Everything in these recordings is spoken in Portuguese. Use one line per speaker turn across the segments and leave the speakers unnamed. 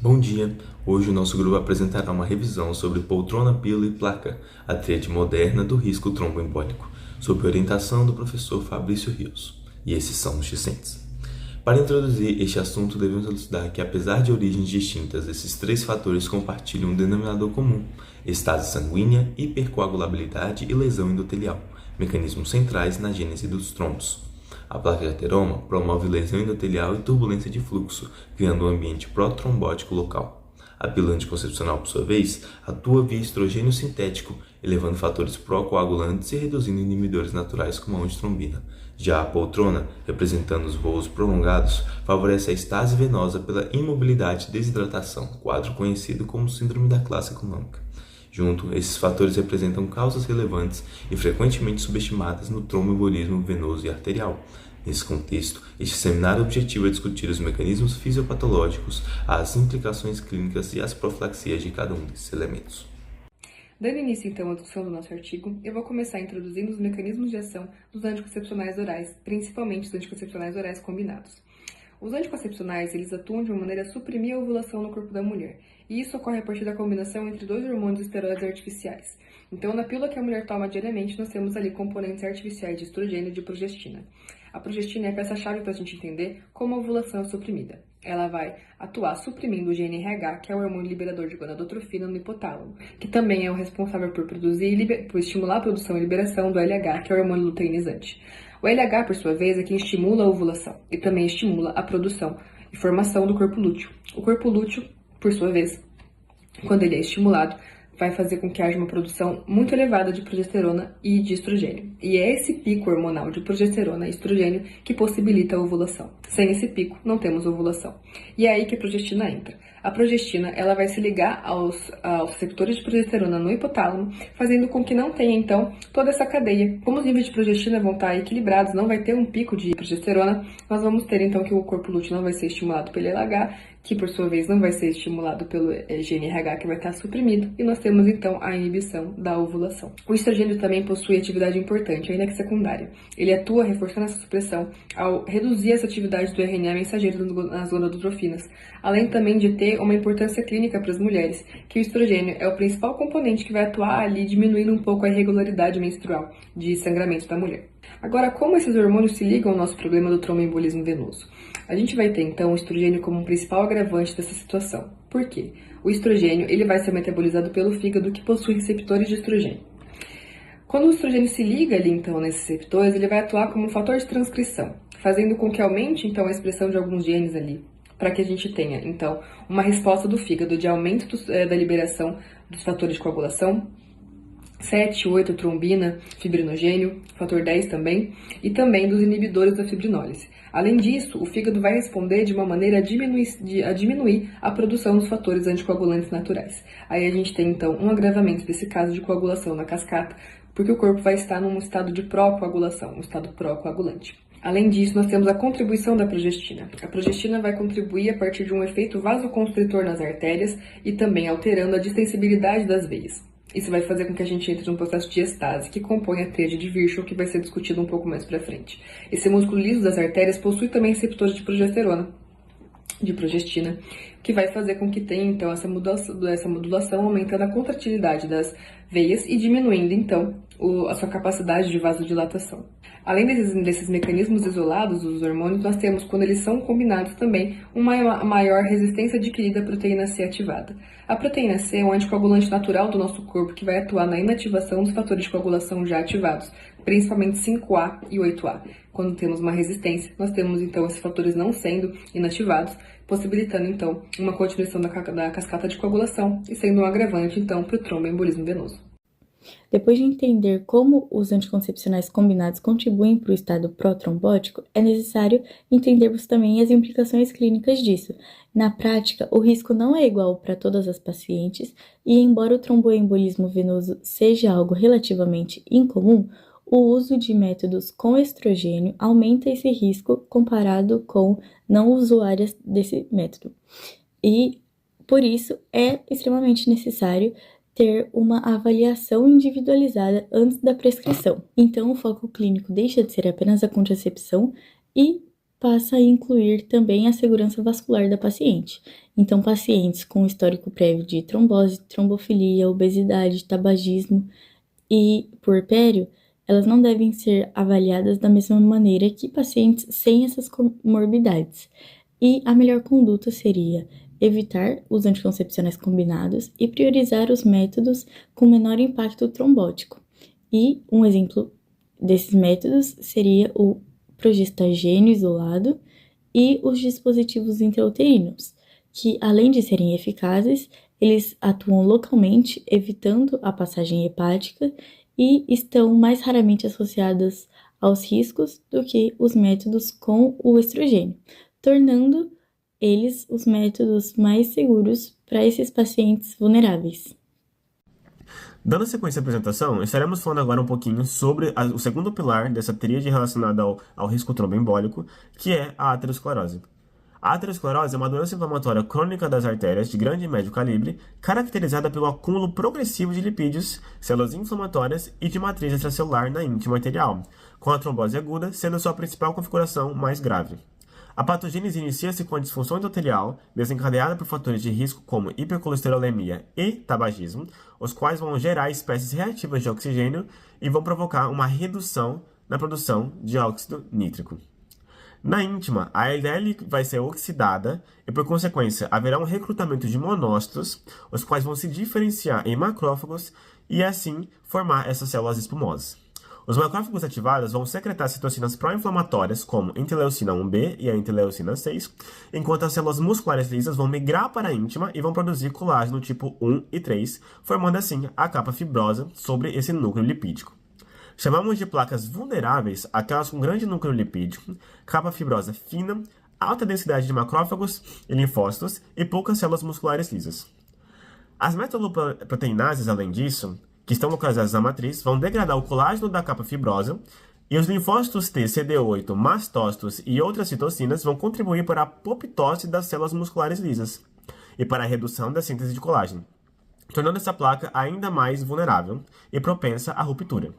Bom dia! Hoje o nosso grupo apresentará uma revisão sobre poltrona, pílula e placa, a tríade moderna do risco tromboembólico, sob orientação do professor Fabrício Rios. E esses são os discentes. Para introduzir este assunto, devemos elucidar que, apesar de origens distintas, esses três fatores compartilham um denominador comum: estase sanguínea, hipercoagulabilidade e lesão endotelial, mecanismos centrais na gênese dos trombos. A placa de ateroma promove lesão endotelial e turbulência de fluxo, criando um ambiente protrombótico local. A pílula anticoncepcional, por sua vez, atua via estrogênio sintético, elevando fatores procoagulantes e reduzindo inibidores naturais como a antitrombina. Já a poltrona, representando os voos prolongados, favorece a estase venosa pela imobilidade e desidratação, quadro conhecido como síndrome da classe econômica. Junto, esses fatores representam causas relevantes e frequentemente subestimadas no tromboembolismo venoso e arterial. Nesse contexto, este seminário objetivo é discutir os mecanismos fisiopatológicos, as implicações clínicas e as profilaxias de cada um desses elementos.
Dando início, então, à discussão do nosso artigo, eu vou começar introduzindo os mecanismos de ação dos anticoncepcionais orais, principalmente os anticoncepcionais orais combinados. Os anticoncepcionais, eles atuam de uma maneira a suprimir a ovulação no corpo da mulher, e isso ocorre a partir da combinação entre dois hormônios esteroides artificiais. Então, na pílula que a mulher toma diariamente, nós temos ali componentes artificiais de estrogênio e de progestina. A progestina é a peça-chave para a gente entender como a ovulação é suprimida. Ela vai atuar suprimindo o GnRH, que é o hormônio liberador de gonadotrofina no hipotálamo, que também é o responsável por por estimular a produção e liberação do LH, que é o hormônio luteinizante. O LH, por sua vez, é quem estimula a ovulação e também estimula a produção e formação do corpo lúteo. O corpo lúteo, por sua vez, quando ele é estimulado, vai fazer com que haja uma produção muito elevada de progesterona e de estrogênio. E é esse pico hormonal de progesterona e estrogênio que possibilita a ovulação. Sem esse pico, não temos ovulação. E é aí que a progestina entra. A progestina, ela vai se ligar aos receptores de progesterona no hipotálamo, fazendo com que não tenha, então, toda essa cadeia. Como os níveis de progestina vão estar equilibrados, não vai ter um pico de progesterona, nós vamos ter, então, que o corpo lúteo não vai ser estimulado pelo LH, que, por sua vez, não vai ser estimulado pelo GnRH, que vai estar suprimido, e nós temos, então, a inibição da ovulação. O estrogênio também possui atividade importante, ainda que secundária. Ele atua reforçando essa supressão ao reduzir essa atividade do RNA mensageiro nas gonadotrofinas, além também de ter uma importância clínica para as mulheres, que o estrogênio é o principal componente que vai atuar ali diminuindo um pouco a irregularidade menstrual de sangramento da mulher. Agora, como esses hormônios se ligam ao nosso problema do tromboembolismo venoso? A gente vai ter, então, o estrogênio como um principal agravante dessa situação. Por quê? O estrogênio ele vai ser metabolizado pelo fígado, que possui receptores de estrogênio. Quando o estrogênio se liga ali, então, nesses receptores, ele vai atuar como um fator de transcrição, fazendo com que aumente, então, a expressão de alguns genes ali, para que a gente tenha, então, uma resposta do fígado de aumento da liberação dos fatores de coagulação, 7, 8, trombina, fibrinogênio, fator 10 também, e também dos inibidores da fibrinólise. Além disso, o fígado vai responder de uma maneira a diminuir a produção dos fatores anticoagulantes naturais. Aí a gente tem, então, um agravamento desse caso de coagulação na cascata, porque o corpo vai estar num estado de pró-coagulação, um estado pró-coagulante. Além disso, nós temos a contribuição da progestina. A progestina vai contribuir a partir de um efeito vasoconstritor nas artérias e também alterando a distensibilidade das veias. Isso vai fazer com que a gente entre num processo de estase, que compõe a tríade de Virchow, que vai ser discutido um pouco mais pra frente. Esse músculo liso das artérias possui também receptores de progesterona, de progestina, que vai fazer com que tenha, então, essa modulação aumentando a contratilidade das veias e diminuindo, então, a sua capacidade de vasodilatação. Além desses mecanismos isolados dos hormônios, nós temos, quando eles são combinados também, uma maior resistência adquirida à proteína C ativada. A proteína C é um anticoagulante natural do nosso corpo que vai atuar na inativação dos fatores de coagulação já ativados, principalmente 5A e 8A. Quando temos uma resistência, nós temos, então, esses fatores não sendo inativados, possibilitando, então, uma continuação da cascata de coagulação e sendo um agravante, então, para o tromboembolismo venoso.
Depois de entender como os anticoncepcionais combinados contribuem para o estado pró-trombótico, é necessário entendermos também as implicações clínicas disso. Na prática, o risco não é igual para todas as pacientes e, embora o tromboembolismo venoso seja algo relativamente incomum, o uso de métodos com estrogênio aumenta esse risco comparado com não usuárias desse método. E, por isso, é extremamente necessário ter uma avaliação individualizada antes da prescrição. Então, o foco clínico deixa de ser apenas a contracepção e passa a incluir também a segurança vascular da paciente. Então, pacientes com histórico prévio de trombose, trombofilia, obesidade, tabagismo e puerpério, elas não devem ser avaliadas da mesma maneira que pacientes sem essas comorbidades. E a melhor conduta seria evitar os anticoncepcionais combinados e priorizar os métodos com menor impacto trombótico. E um exemplo desses métodos seria o progestagênio isolado e os dispositivos intrauterinos, que além de serem eficazes, eles atuam localmente, evitando a passagem hepática e estão mais raramente associadas aos riscos do que os métodos com o estrogênio, tornando eles os métodos mais seguros para esses pacientes vulneráveis.
Dando sequência à apresentação, estaremos falando agora um pouquinho sobre o segundo pilar dessa tríade relacionada ao risco tromboembólico, que é a aterosclerose. A aterosclerose é uma doença inflamatória crônica das artérias de grande e médio calibre, caracterizada pelo acúmulo progressivo de lipídios, células inflamatórias e de matriz extracelular na íntima arterial, com a trombose aguda sendo sua principal configuração mais grave. A patogênese inicia-se com a disfunção endotelial, desencadeada por fatores de risco como hipercolesterolemia e tabagismo, os quais vão gerar espécies reativas de oxigênio e vão provocar uma redução na produção de óxido nítrico. Na íntima, a LDL vai ser oxidada e, por consequência, haverá um recrutamento de monócitos, os quais vão se diferenciar em macrófagos e, assim, formar essas células espumosas. Os macrófagos ativados vão secretar citocinas pró-inflamatórias, como interleucina 1B e a interleucina 6, enquanto as células musculares lisas vão migrar para a íntima e vão produzir colágeno tipo 1 e 3, formando assim a capa fibrosa sobre esse núcleo lipídico. Chamamos de placas vulneráveis aquelas com grande núcleo lipídico, capa fibrosa fina, alta densidade de macrófagos e linfócitos e poucas células musculares lisas. As metaloproteinases, além disso, que estão localizadas na matriz, vão degradar o colágeno da capa fibrosa e os linfócitos T, CD8, mastócitos e outras citocinas vão contribuir para a apoptose das células musculares lisas e para a redução da síntese de colágeno, tornando essa placa ainda mais vulnerável e propensa à ruptura.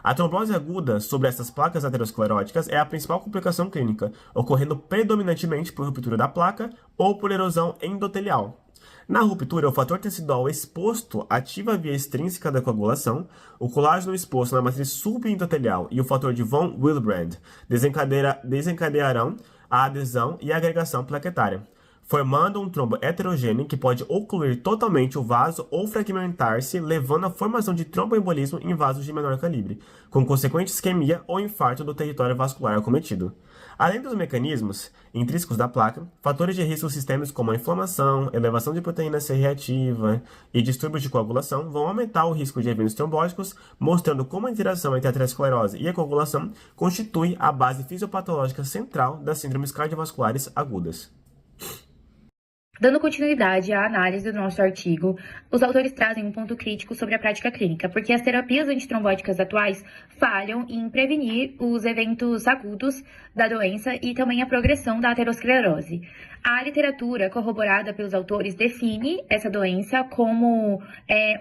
A trombose aguda sobre essas placas ateroscleróticas é a principal complicação clínica, ocorrendo predominantemente por ruptura da placa ou por erosão endotelial. Na ruptura, o fator tecidual exposto ativa a via extrínseca da coagulação, o colágeno exposto na matriz subendotelial e o fator de von Willebrand desencadearão a adesão e a agregação plaquetária, formando um trombo heterogêneo que pode ocluir totalmente o vaso ou fragmentar-se, levando à formação de tromboembolismo em vasos de menor calibre, com consequente isquemia ou infarto do território vascular acometido. Além dos mecanismos intrínsecos da placa, fatores de risco sistêmicos como a inflamação, elevação de proteína C reativa e distúrbios de coagulação vão aumentar o risco de eventos trombóticos, mostrando como a interação entre a aterosclerose e a coagulação constitui a base fisiopatológica central das síndromes cardiovasculares agudas.
Dando continuidade à análise do nosso artigo, os autores trazem um ponto crítico sobre a prática clínica, porque as terapias antitrombóticas atuais falham em prevenir os eventos agudos da doença e também a progressão da aterosclerose. A literatura corroborada pelos autores define essa doença como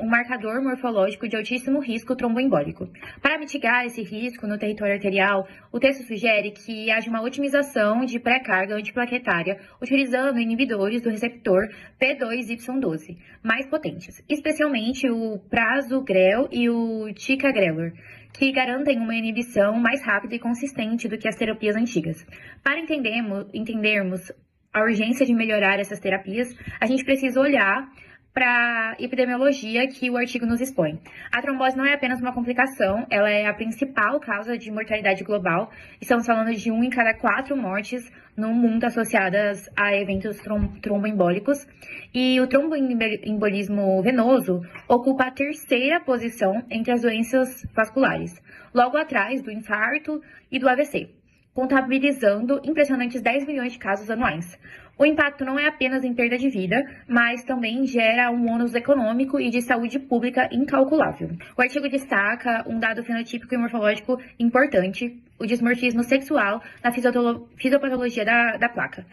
um marcador morfológico de altíssimo risco tromboembólico. Para mitigar esse risco no território arterial, o texto sugere que haja uma otimização de pré-carga antiplaquetária utilizando inibidores do receptor P2Y12 mais potentes, especialmente o prasugrel e o ticagrelor, que garantem uma inibição mais rápida e consistente do que as terapias antigas. Para entendermos a urgência de melhorar essas terapias, a gente precisa olhar para a epidemiologia que o artigo nos expõe. A trombose não é apenas uma complicação, ela é a principal causa de mortalidade global. Estamos falando de 1 em cada 4 mortes no mundo associadas a eventos tromboembólicos. E o tromboembolismo venoso ocupa a 3ª posição entre as doenças vasculares, logo atrás do infarto e do AVC, contabilizando impressionantes 10 milhões de casos anuais. O impacto não é apenas em perda de vida, mas também gera um ônus econômico e de saúde pública incalculável. O artigo destaca um dado fenotípico e morfológico importante, o dimorfismo sexual na fisiopatologia da placa.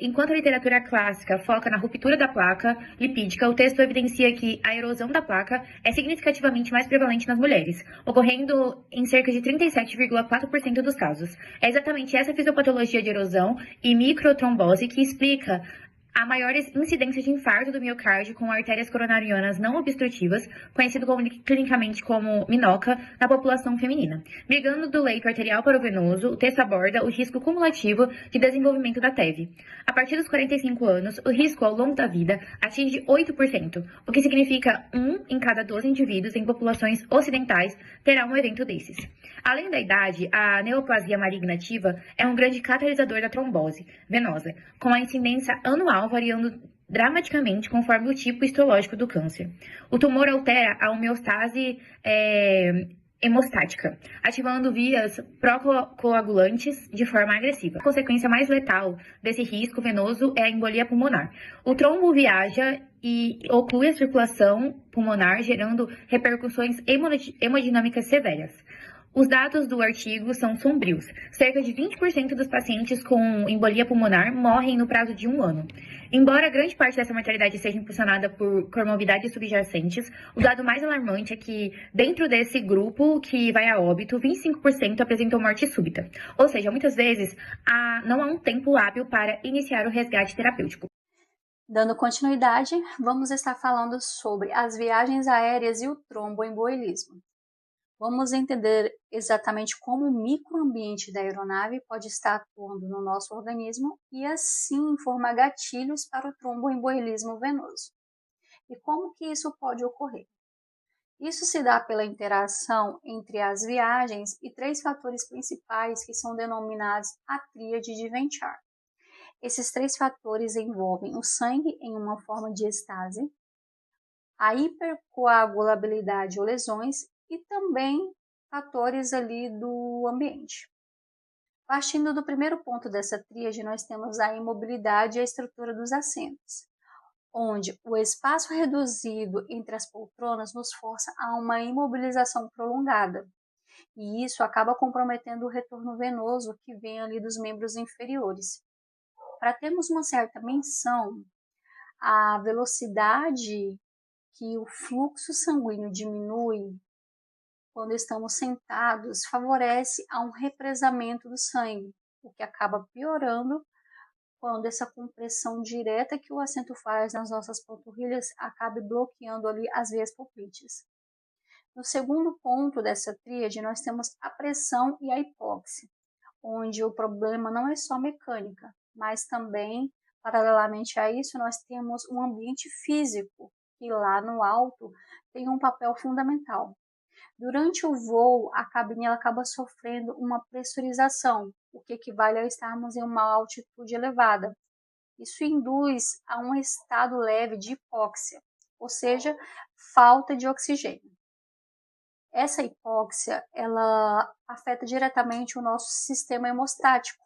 Enquanto a literatura clássica foca na ruptura da placa lipídica, o texto evidencia que a erosão da placa é significativamente mais prevalente nas mulheres, ocorrendo em cerca de 37,4% dos casos. É exatamente essa fisiopatologia de erosão e microtrombose que explica a maior incidência de infarto do miocárdio com artérias coronarianas não obstrutivas, conhecido clinicamente como MINOCA, na população feminina. Migrando do leito arterial para o venoso, o texto aborda o risco cumulativo de desenvolvimento da TEV. A partir dos 45 anos, o risco ao longo da vida atinge 8%, o que significa 1 em cada 12 indivíduos em populações ocidentais terá um evento desses. Além da idade, a neoplasia maligna ativa é um grande catalisador da trombose venosa, com a incidência anual variando dramaticamente conforme o tipo histológico do câncer. O tumor altera a homeostase hemostática, ativando vias procoagulantes de forma agressiva. A consequência mais letal desse risco venoso é a embolia pulmonar. O trombo viaja e oclui a circulação pulmonar, gerando repercussões hemodinâmicas severas. Os dados do artigo são sombrios. Cerca de 20% dos pacientes com embolia pulmonar morrem no prazo de 1 ano. Embora grande parte dessa mortalidade seja impulsionada por comorbidades subjacentes, o dado mais alarmante é que, dentro desse grupo que vai a óbito, 25% apresentou morte súbita. Ou seja, muitas vezes, não há um tempo hábil para iniciar o resgate terapêutico.
Dando continuidade, vamos estar falando sobre as viagens aéreas e o tromboembolismo. Vamos entender exatamente como o microambiente da aeronave pode estar atuando no nosso organismo e assim formar gatilhos para o tromboembolismo venoso. E como que isso pode ocorrer? Isso se dá pela interação entre as viagens e 3 fatores principais que são denominados a tríade de Ventjar. Esses 3 fatores envolvem o sangue em uma forma de estase, a hipercoagulabilidade ou lesões e também fatores ali do ambiente. Partindo do primeiro ponto dessa tríade, nós temos a imobilidade e a estrutura dos assentos, onde o espaço reduzido entre as poltronas nos força a uma imobilização prolongada, e isso acaba comprometendo o retorno venoso que vem ali dos membros inferiores. Para termos uma certa menção, a velocidade que o fluxo sanguíneo diminui quando estamos sentados favorece a um represamento do sangue, o que acaba piorando quando essa compressão direta que o assento faz nas nossas panturrilhas acabe bloqueando ali as veias poplíteas. No segundo ponto dessa tríade, nós temos a pressão e a hipóxia, onde o problema não é só mecânica, mas também, paralelamente a isso, nós temos um ambiente físico, que lá no alto tem um papel fundamental. Durante o voo, a cabine acaba sofrendo uma pressurização, o que equivale a estarmos em uma altitude elevada. Isso induz a um estado leve de hipóxia, ou seja, falta de oxigênio. Essa hipóxia, ela afeta diretamente o nosso sistema hemostático,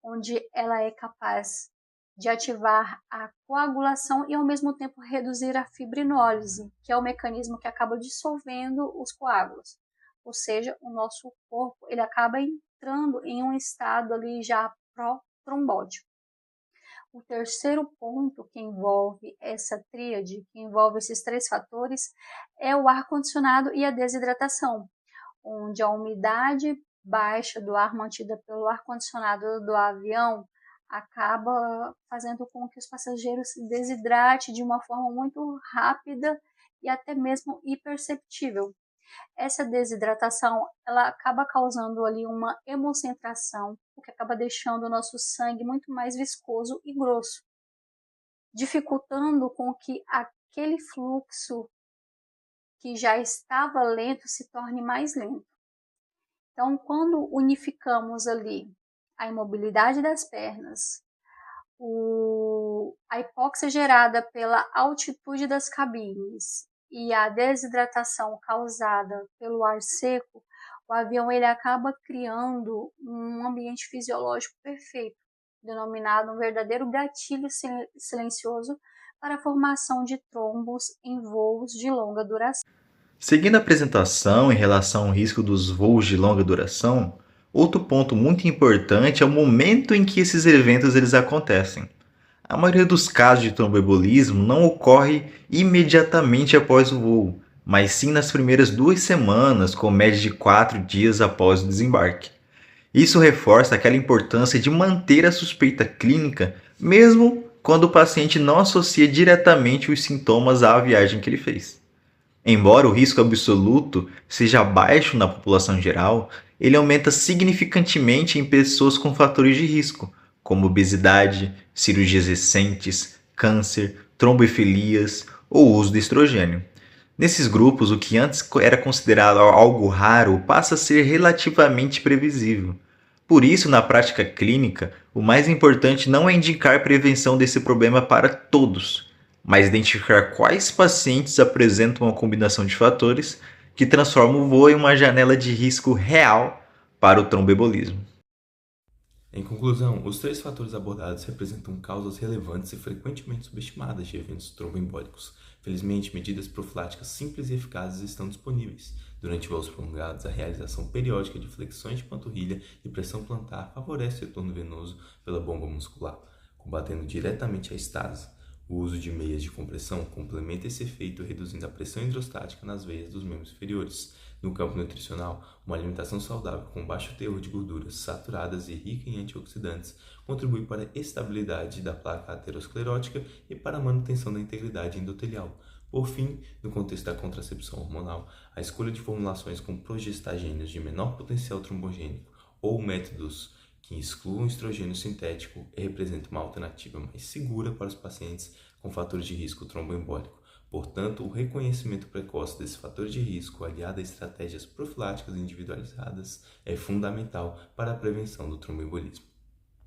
onde ela é capaz de ativar a coagulação e ao mesmo tempo reduzir a fibrinólise, que é o mecanismo que acaba dissolvendo os coágulos. Ou seja, o nosso corpo ele acaba entrando em um estado ali já pró-trombótico. O terceiro ponto que envolve essa tríade, que envolve esses 3 fatores, é o ar-condicionado e a desidratação, onde a umidade baixa do ar mantida pelo ar-condicionado do avião acaba fazendo com que os passageiros se desidratem de uma forma muito rápida e até mesmo imperceptível. Essa desidratação ela acaba causando ali uma hemocentração, o que acaba deixando o nosso sangue muito mais viscoso e grosso, dificultando com que aquele fluxo que já estava lento se torne mais lento. Então, quando unificamos ali a imobilidade das pernas, a hipóxia gerada pela altitude das cabines e a desidratação causada pelo ar seco, o avião ele acaba criando um ambiente fisiológico perfeito, denominado um verdadeiro gatilho silencioso para a formação de trombos em voos de longa duração.
Seguindo a apresentação em relação ao risco dos voos de longa duração, Outro ponto muito importante é o momento em que esses eventos eles acontecem. A maioria dos casos de tromboembolismo não ocorre imediatamente após o voo, mas sim nas primeiras 2 semanas, com média de 4 dias após o desembarque. Isso reforça aquela importância de manter a suspeita clínica, mesmo quando o paciente não associa diretamente os sintomas à viagem que ele fez. Embora o risco absoluto seja baixo na população geral, ele aumenta significantemente em pessoas com fatores de risco, como obesidade, cirurgias recentes, câncer, tromboefilias ou uso de estrogênio. Nesses grupos, o que antes era considerado algo raro passa a ser relativamente previsível. Por isso, na prática clínica, o mais importante não é indicar prevenção desse problema para todos, mas identificar quais pacientes apresentam uma combinação de fatores que transformam o voo em uma janela de risco real para o tromboembolismo.
Em conclusão, os 3 fatores abordados representam causas relevantes e frequentemente subestimadas de eventos tromboembólicos. Felizmente, medidas profiláticas simples e eficazes estão disponíveis. Durante voos prolongados, a realização periódica de flexões de panturrilha e pressão plantar favorece o retorno venoso pela bomba muscular, combatendo diretamente a estase. O uso de meias de compressão complementa esse efeito, reduzindo a pressão hidrostática nas veias dos membros inferiores. No campo nutricional, uma alimentação saudável com baixo teor de gorduras saturadas e rica em antioxidantes contribui para a estabilidade da placa aterosclerótica e para a manutenção da integridade endotelial. Por fim, no contexto da contracepção hormonal, a escolha de formulações com progestagênios de menor potencial trombogênico ou métodos que excluam estrogênio sintético representa uma alternativa mais segura para os pacientes com fatores de risco tromboembólico. Portanto, o reconhecimento precoce desses fatores de risco, aliado a estratégias profiláticas individualizadas, é fundamental para a prevenção do tromboembolismo.